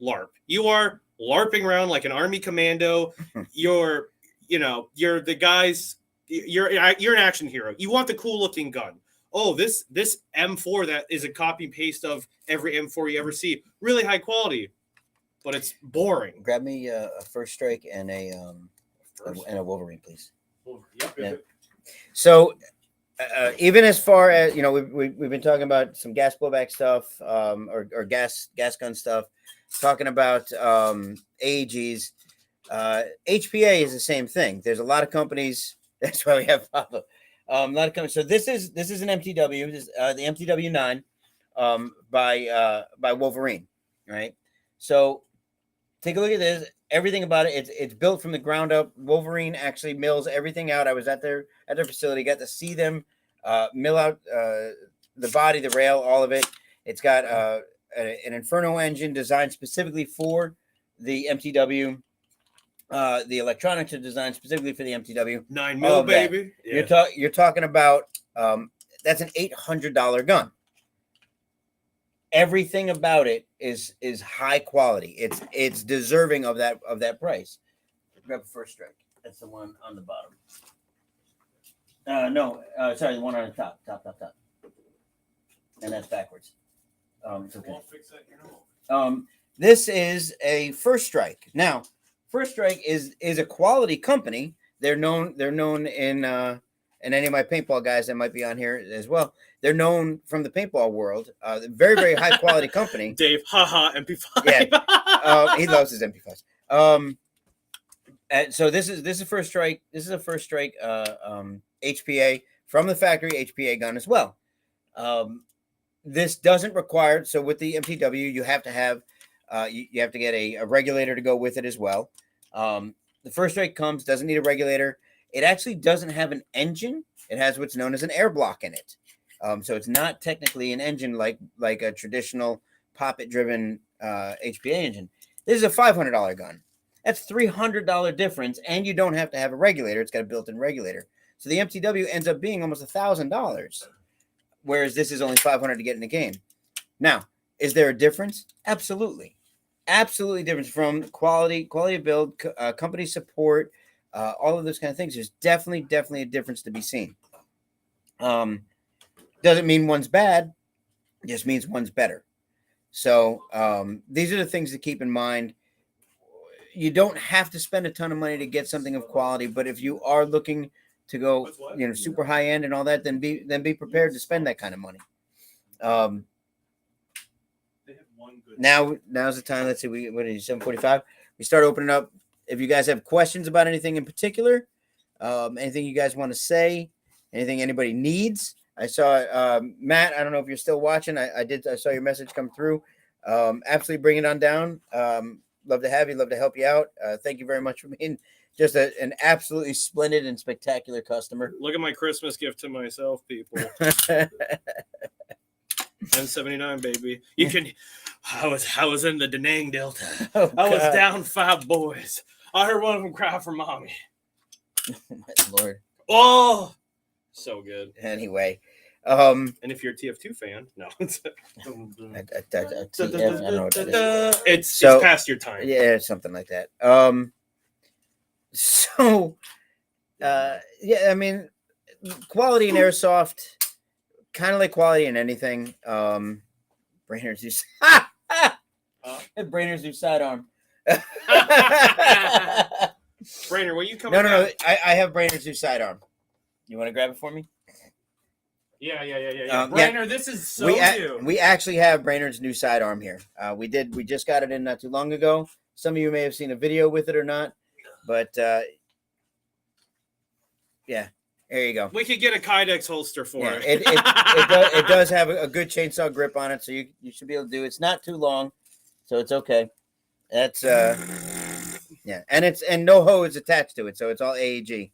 LARP. You are LARPing around like an army commando. You're the guys, you're an action hero. You want the cool looking gun. Oh, this M4 that is a copy and paste of every M4 you ever see. Really high quality, but it's boring. Grab me a First Strike and a Wolverine, please. Yep. Yeah. So even as far as, we've been talking about some gas blowback stuff, or gas gun stuff, talking about AEGs. HPA is the same thing. There's a lot of companies. That's why we have Pablo. A lot of companies. So this is an MTW. This is, the MTW 9 by Wolverine, right? So take a look at this. Everything about it. It's built from the ground up. Wolverine actually mills everything out. I was at their facility. Got to see them mill out the body, the rail, all of it. It's got an Inferno engine designed specifically for the MTW. The electronics are designed specifically for the MTW. 9 mil, baby. Yeah. You're talking about that's an $800 gun. Everything about it is high quality. It's deserving of that price. Grab the First Strike. That's the one on the bottom. Sorry, the one on the top. And that's backwards. It's okay. This is a First Strike. Now, First Strike is a quality company. They're known in and any of my paintball guys that might be on here as well. They're known from the paintball world. Very, very high quality company. Dave, haha, MP5. Yeah, he loves his MP5s. So this is First Strike. This is a First Strike HPA from the factory HPA gun as well. This doesn't require. So with the MTW, you have to have you have to get a regulator to go with it as well. The First Strike doesn't need a regulator. It actually doesn't have an engine. It has what's known as an air block in it. So it's not technically an engine like a traditional poppet-driven HPA engine. This is a $500 gun. That's $300 difference, and you don't have to have a regulator. It's got a built-in regulator. So the MTW ends up being almost $1,000, whereas this is only $500 to get in the game. Now, is there a difference? Absolutely. Absolutely difference from quality of build, company support, all of those kind of things. There's definitely a difference to be seen. Doesn't mean one's bad, just means one's better. So these are the things to keep in mind. You don't have to spend a ton of money to get something of quality, but if you are looking to go, super high end and all that, then be prepared to spend that kind of money. Now's the time. Let's see, what is it, 7:45? We start opening up. If you guys have questions about anything in particular, anything you guys want to say, anything anybody needs. I saw Matt. I don't know if you're still watching. I saw your message come through. Absolutely, bring it on down. Love to have you. Love to help you out. Thank you very much for being just an absolutely splendid and spectacular customer. Look at my Christmas gift to myself, people. M79, baby. You can. I was in the Da Nang Delta. Oh, I was down 5 boys. I heard one of them cry for mommy. My Lord. Oh, so good. Anyway, and if you're a TF2 fan, no. I don't know what that is. It's past your time. Yeah, something like that. I mean, quality in airsoft, kind of like quality in anything. Brainerd's new Brainerd's new sidearm. Brainer, will you come? No. I have Brainerd's new sidearm. You want to grab it for me? Yeah. Brainer, this is so new. We actually have Brainerd's new sidearm here. We just got it in not too long ago. Some of you may have seen a video with it or not, but yeah, there you go. We could get a Kydex holster for it. It does have a good chainsaw grip on it, so you should be able to do it. It's not too long, so it's okay. That's yeah, and no hose attached to it, so it's all AEG.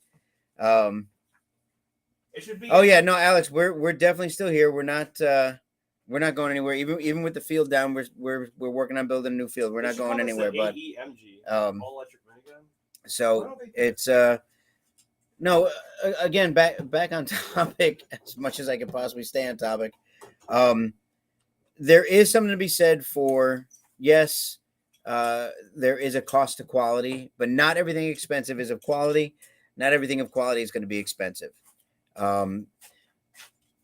It should be. Oh yeah, no, Alex, we're definitely still here. We're not going anywhere. Even with the field down, we're working on building a new field. We're not going anywhere. But AEMG, all electric minigun. so it's no, again, back on topic as much as I can possibly stay on topic. There is something to be said for, yes, there is a cost to quality, but not everything expensive is of quality. Not everything of quality is going to be expensive.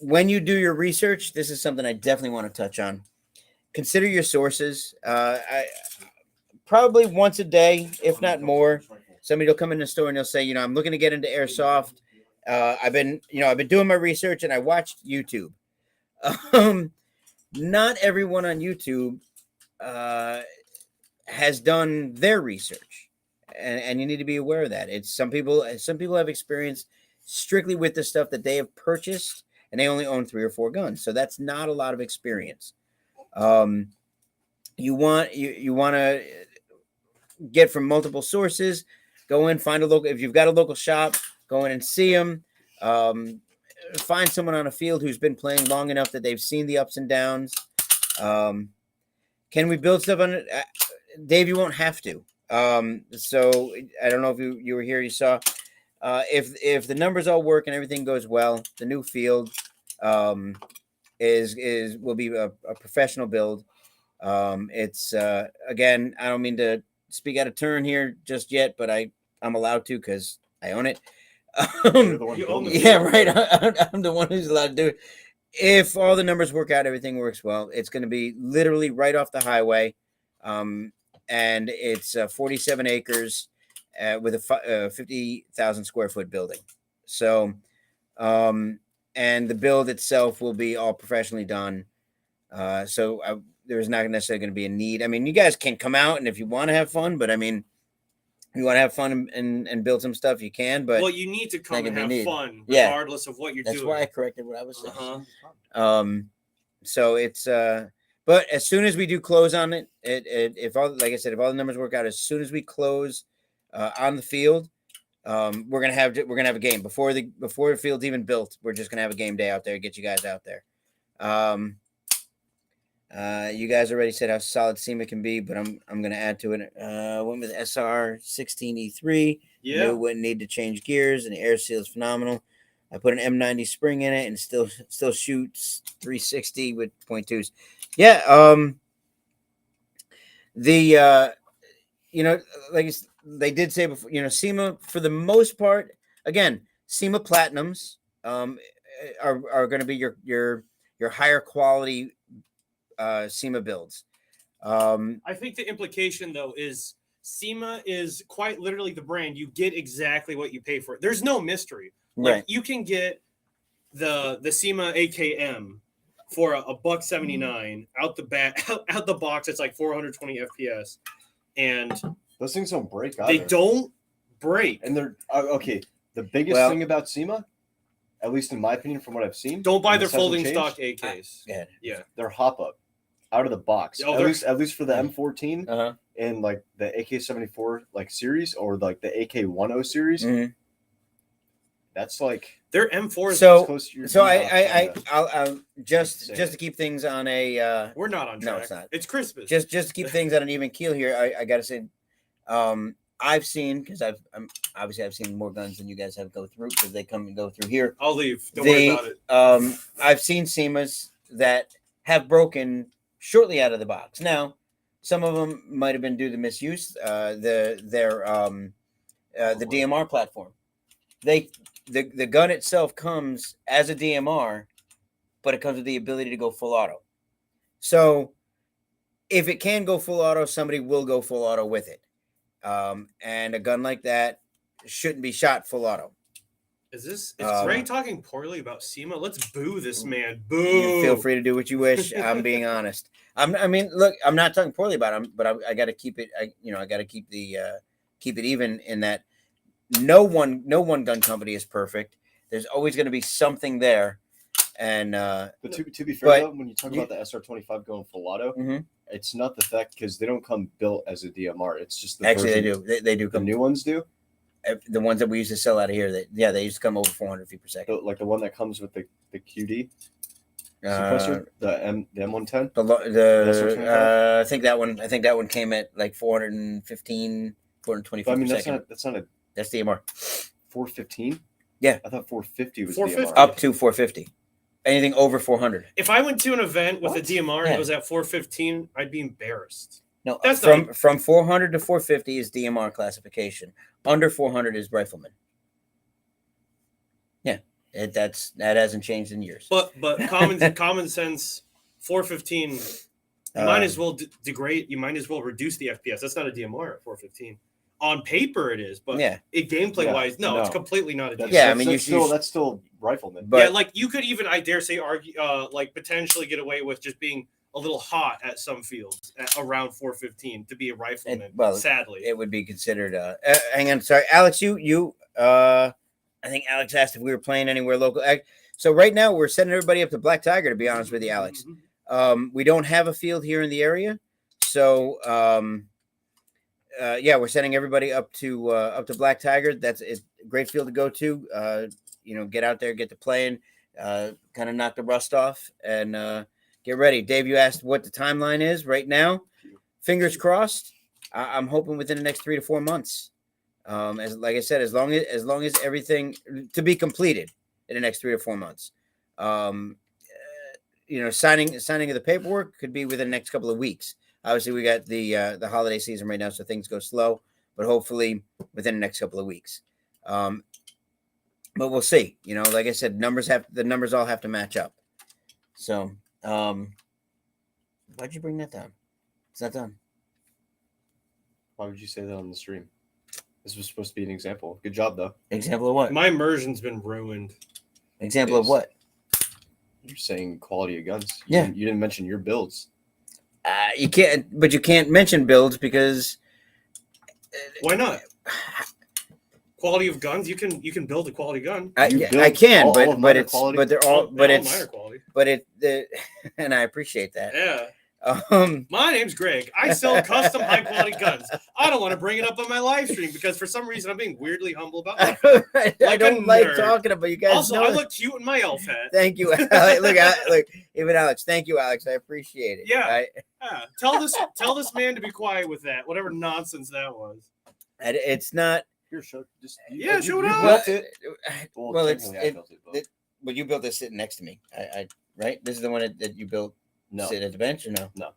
When you do your research, this is something I definitely want to touch on. Consider your sources. I probably once a day, if not more, somebody will come in the store and they'll say, I'm looking to get into airsoft. I've been doing my research and I watched YouTube. Not everyone on YouTube has done their research, and you need to be aware of that. It's some people have experience strictly with the stuff that they have purchased, and they only own 3 or 4 guns, so that's not a lot of experience. You want to get from multiple sources. Go in, find a local. If you've got a local shop, go in and see them. Find someone on a field who's been playing long enough that they've seen the ups and downs. Can we build stuff on it? Dave, you won't have to. So I don't know if you were here, you saw. If the numbers all work and everything goes well, the new field will be a professional build. It's again, I don't mean to speak out of turn here just yet, but I'm allowed to because I own it. Yeah, right. I'm the one who's allowed to do it. If all the numbers work out, everything works well, it's going to be literally right off the highway. And it's 47 acres with a 50,000 square foot building. So, and the build itself will be all professionally done. So there's not necessarily going to be a need. I mean, you guys can come out and if you want to have fun, but I mean, if you want to have fun and build some stuff, you can. But well, you need to come and have fun, regardless of what you're doing. That's why I corrected what I was saying. So it's but as soon as we do close on it, if all, like I said, if all the numbers work out, as soon as we close on the field, we're gonna have a game before the field's even built. We're just gonna have a game day out there, get you guys out there. You guys already said how solid SEMA can be, but I'm going to add to it. Went with SR16E3. Yeah. Knew wouldn't need to change gears, and the air seal is phenomenal. I put an M90 spring in it, and still shoots 360 with .2s. Yeah. Like they did say before, SEMA for the most part, again, SEMA Platinums are going to be your higher quality SEMA builds. I think the implication though is SEMA is quite literally the brand. You get exactly what you pay for. There's no mystery. Like Right. You can get the SEMA AKM for a $179 out the box. It's like 420 FPS, and those things don't break either. They don't break, and they're okay. The biggest thing about SEMA, at least in my opinion, from what I've seen, don't buy their folding stock AKs. Yeah, they're hop up out of the box. Oh, at least for the M14 and like the AK-74 like series or like the AK-10 series. Mm-hmm. That's like their M4. So I'll just to keep things on a. We're not on track. No, it's not. It's Christmas. Just to keep things on an even keel here. I gotta say, I've seen because I've seen more guns than you guys have go through because they come and go through here. I'll leave. Don't worry about it. I've seen SEMAs that have broken shortly out of the box. Now, some of them might have been due to misuse. The DMR platform. The gun itself comes as a DMR, but it comes with the ability to go full auto. So if it can go full auto, somebody will go full auto with it. And a gun like that shouldn't be shot full auto. Is Ray talking poorly about SEMA? Let's boo this man. Boo. You feel free to do what you wish. I'm being honest. I mean, look, I'm not talking poorly about him, but I got to keep it. I got to keep it even in that. No one gun company is perfect. There's always going to be something there. And but to be fair, though, when you talk about the SR25 going full auto, it's not the fact because they don't come built as a DMR. It's just the actually version, they do. The new ones do. The ones that we used to sell out of here, they used to come over 400 feet per second. Like the one that comes with the QD Uh, suppressor, the M110. I think that one came at like 415, 420 But I feet mean, per that's second. not a That's DMR. 415. Yeah. I thought 450 was 450. DMR. Up to 450. Anything over 400. If I went to an event with What? a DMR and Yeah. it was at 415, I'd be embarrassed. No, That's from 400 to 450 is DMR classification. Under 400 is rifleman. Yeah, that hasn't changed in years. But common sense, 415. You might as well degrade. You might as well reduce the FPS. That's not a DMR at 415. On paper, it is, but yeah, gameplay wise, no, it's completely not a DMR. Yeah, I mean, that's still rifleman. but yeah, like you could even, I dare say, argue, like potentially get away with just being a little hot at some fields at around 415 to be a rifleman. Sadly, it would be considered. Hang on, sorry, Alex. I think Alex asked if we were playing anywhere local. So right now we're setting everybody up to Black Tiger. To be honest with you, Alex, we don't have a field here in the area, so we're setting everybody up to Black Tiger. That's a great field to go to. Get out there, get to playing, kind of knock the rust off, and get ready. Dave, you asked what the timeline is right now. Fingers crossed. I'm hoping within the next 3 to 4 months. Like I said, as long as everything to be completed in the next 3 to 4 months. Signing of the paperwork could be within the next couple of weeks. Obviously, we got the holiday season right now, so things go slow. But hopefully, within the next couple of weeks. But we'll see. Like I said, the numbers all have to match up. So, why'd you bring that down? It's not done. Why would you say that on the stream? This was supposed to be an example. Good job, though. Example of what? my immersion's been ruined. Example of what? You're saying quality of guns. Yeah. You didn't mention your builds. You can't mention builds because Why not? Quality of guns, you can build a quality gun. I can, all of mine are it's quality? but they're all but it's minor quality. and I appreciate that. Yeah. Um, My name's Greg. I sell custom high quality guns. I don't want to bring it up on my live stream because for some reason I'm being weirdly humble about it. I Like don't a like nerd. talking about you guys. Also, know I that. look cute in my elf hat. Thank you. Look, even Alex. Thank you, Alex. I appreciate it. Yeah. Yeah. Tell this man to be quiet with that. Whatever nonsense that was. It's not. Here, show. Just show it you up. built it. Well, technically, I built it, but But you built this sitting next to me. I right. This is the one that you built. no. Sit at the bench or no? No.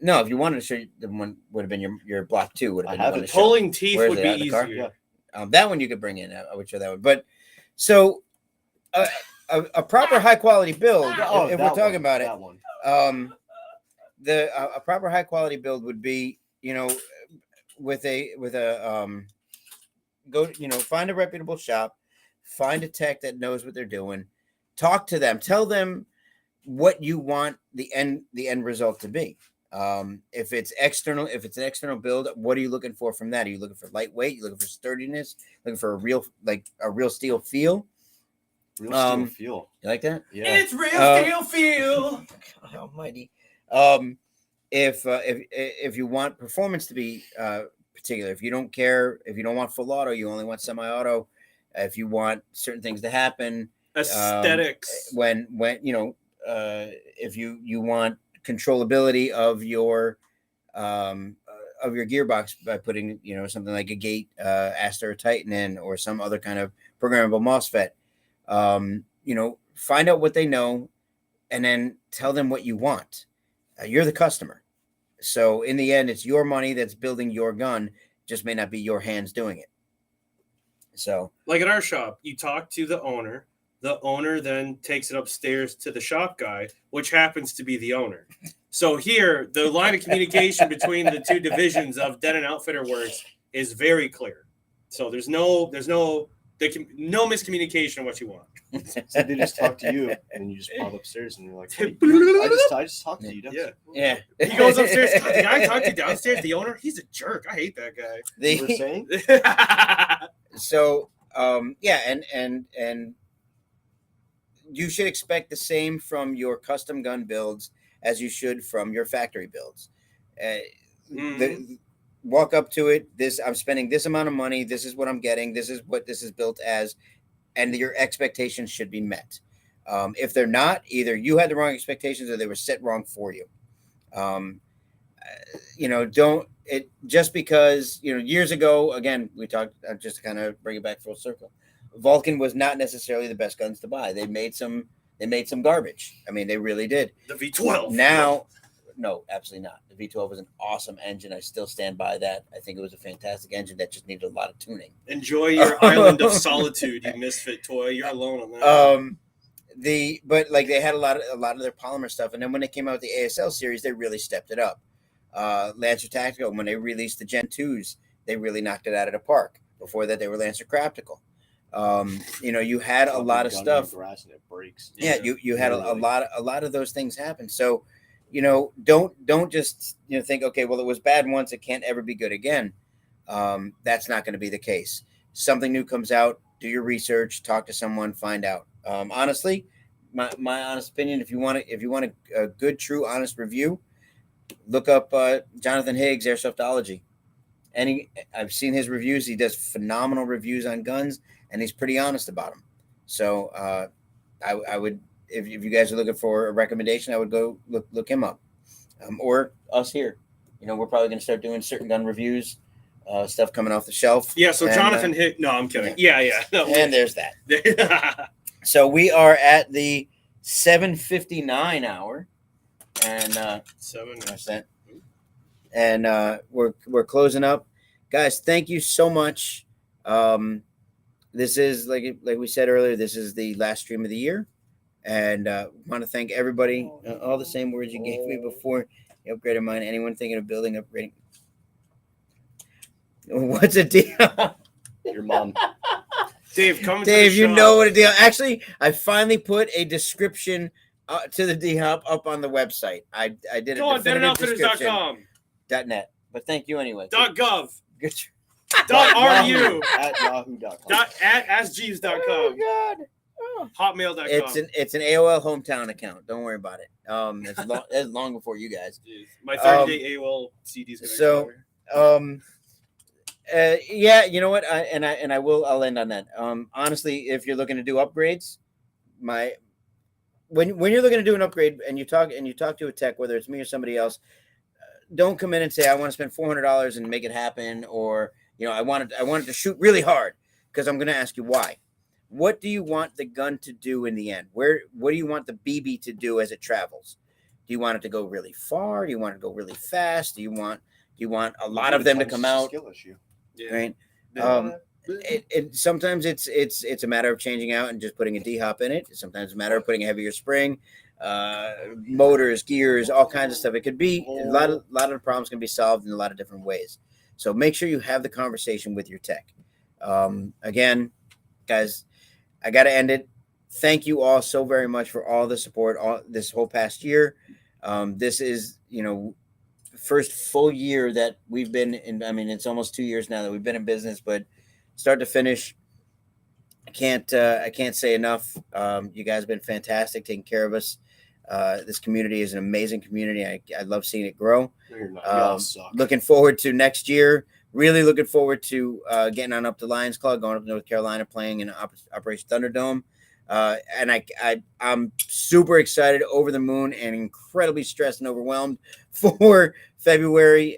No. If you wanted to show you, the one would have been your block 2 would have been I have the one it. to show. Pulling teeth Where is would it, be out of the car? easier. Yeah. That one you could bring in. I would show that one. But so a proper high quality build. Oh, if that we're talking one, about it, that one. a proper high quality build would be with a go find a reputable shop, find a tech that knows what they're doing, talk to them, tell them what you want the end result to be. If it's an external build, what are you looking for from that? Are you looking for lightweight? You looking for sturdiness? Looking for a real steel feel? Real steel feel. You like that? Yeah. It's real steel feel. God almighty. If you want performance to be particular, if you don't care, if you don't want full auto, you only want semi-auto. If you want certain things to happen, Aesthetics. when if you want controllability of your gearbox by putting something like a gate Aster or Titan in, or some other kind of programmable MOSFET, find out what they know and then tell them what you want. You're the customer, so in the end it's your money that's building your gun, just may not be your hands doing it. So Like at our shop, you talk to the owner. The owner then takes it upstairs to the shop guy, which happens to be the owner. So here, the line of communication between the two divisions of Den Outfitter Works is very clear. So there's no miscommunication on what you want. So they just talk to you, and you just pop upstairs, and you're like, hey, I just talked to you. Yeah. He goes upstairs. God, the guy I talked to downstairs, the owner, he's a jerk. I hate that guy. You were saying? So and you should expect the same from your custom gun builds as you should from your factory builds. walk up to it. I'm spending this amount of money. This is what I'm getting. This is what this is built as, and your expectations should be met. If they're not, either you had the wrong expectations or they were set wrong for you. Don't it just because years ago. Again, we talked just to kind of bring it back full circle. Vulcan was not necessarily the best guns to buy. They made some garbage. I mean, they really did. The V12. Now, no, absolutely not. The V12 was an awesome engine. I still stand by that. I think it was a fantastic engine that just needed a lot of tuning. Enjoy your island of solitude, you misfit toy. You're alone on that. But like they had a lot of their polymer stuff, and then when they came out with the ASL series, they really stepped it up. Lancer Tactical, when they released the Gen 2s, they really knocked it out of the park. Before that, they were Lancer Craptical. You had a lot of stuff. Grass and it breaks. Yeah, you had a lot of those things happen. So, don't just think, okay, well, it was bad once, it can't ever be good again. That's not going to be the case. Something new comes out, do your research, talk to someone, find out. Honestly, my honest opinion, if you want a good, true, honest review, look up Jonathan Higgs, Airsoftology. I've seen his reviews. He does phenomenal reviews on guns, and he's pretty honest about them. So I would, if you guys are looking for a recommendation, I would go look him up, or us here. We're probably going to start doing certain gun reviews, stuff coming off the shelf. Yeah. So Jonathan Hicks. No, I'm kidding. Yeah. No, and there's that. So we are at the 7:59 hour, and 7%. And we're closing up, guys. Thank you so much. This is like we said earlier. This is the last stream of the year, and want to thank everybody. All the same words you gave me before. You upgraded mine. Anyone thinking of building upgrading? What's a deal? Your mom. Dave, come. Dave, you know what a deal. Actually, I finally put a description to the D-Hop up on the website. I did Go on, DeadEndOutfitters.com. .net. But thank you anyway. .gov. Good. .ru. At yahoo.com. At AskJeeves.com. Oh God. Oh. Hotmail.com. It's an AOL hometown account. Don't worry about it. That's long before you guys. Jeez. My 30-day AOL CDs. So, yeah, you know what? I'll end on that. Honestly, if you're looking to do upgrades, when you're looking to do an upgrade and you talk to a tech, whether it's me or somebody else, don't come in and say I want to spend $400 and make it happen, or I wanted to shoot really hard, because I'm going to ask you why. What do you want the gun to do in the end? What do you want the BB to do as it travels? Do you want it to go really far? Do you want it to go really fast? Do you want a lot of them to come out? Skill issue. Yeah. Right. Sometimes it's a matter of changing out and just putting a D-Hop in it. Sometimes it's a matter of putting a heavier spring, motors, gears, all kinds of stuff. It could be a lot of the problems can be solved in a lot of different ways. So make sure you have the conversation with your tech. Again, guys, I got to end it. Thank you all so very much for all the support this whole past year. This is, first full year that we've been in. I mean, it's almost 2 years now that we've been in business, but start to finish, I can't say enough. You guys have been fantastic taking care of us. This community is an amazing community. I love seeing it grow. Looking forward to next year. Really looking forward to getting on up to Lions Club, going up to North Carolina, playing in Operation Thunderdome. And I'm super excited, over the moon, and incredibly stressed and overwhelmed for February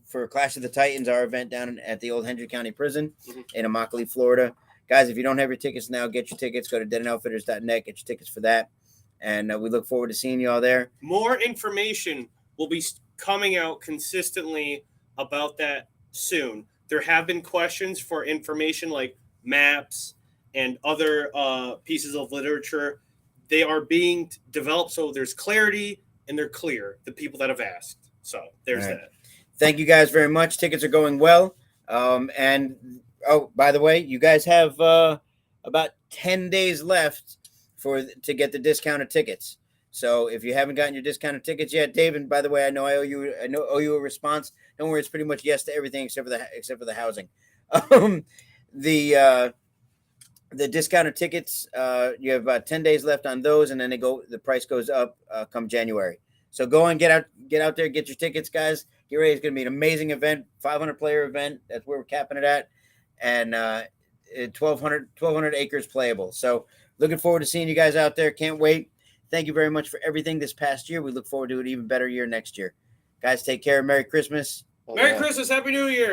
for Clash of the Titans, our event down at the old Hendry County Prison in Immokalee, Florida. Guys, if you don't have your tickets now, get your tickets. Go to DeadEndOutfitters.net, get your tickets for that. And we look forward to seeing you all there. More information will be coming out consistently about that soon. There have been questions for information like maps and other pieces of literature. They are being developed so there's clarity and they're clear, the people that have asked. So there's that. Thank you guys very much. Tickets are going well. And by the way, you guys have about 10 days left to get the discounted tickets. So if you haven't gotten your discounted tickets yet, David, by the way, I owe you a response. Don't worry, it's pretty much yes to everything except for the housing. The discounted tickets, you have about 10 days left on those, and then the price goes up come January. So go and get out there, get your tickets, guys. get ready. It's going to be an amazing event, 500 player event. That's where we're capping it at. And 1,200 acres playable. So looking forward to seeing you guys out there. Can't wait. Thank you very much for everything this past year. We look forward to an even better year next year. Guys, take care. Merry Christmas. Merry Christmas, Happy New Year.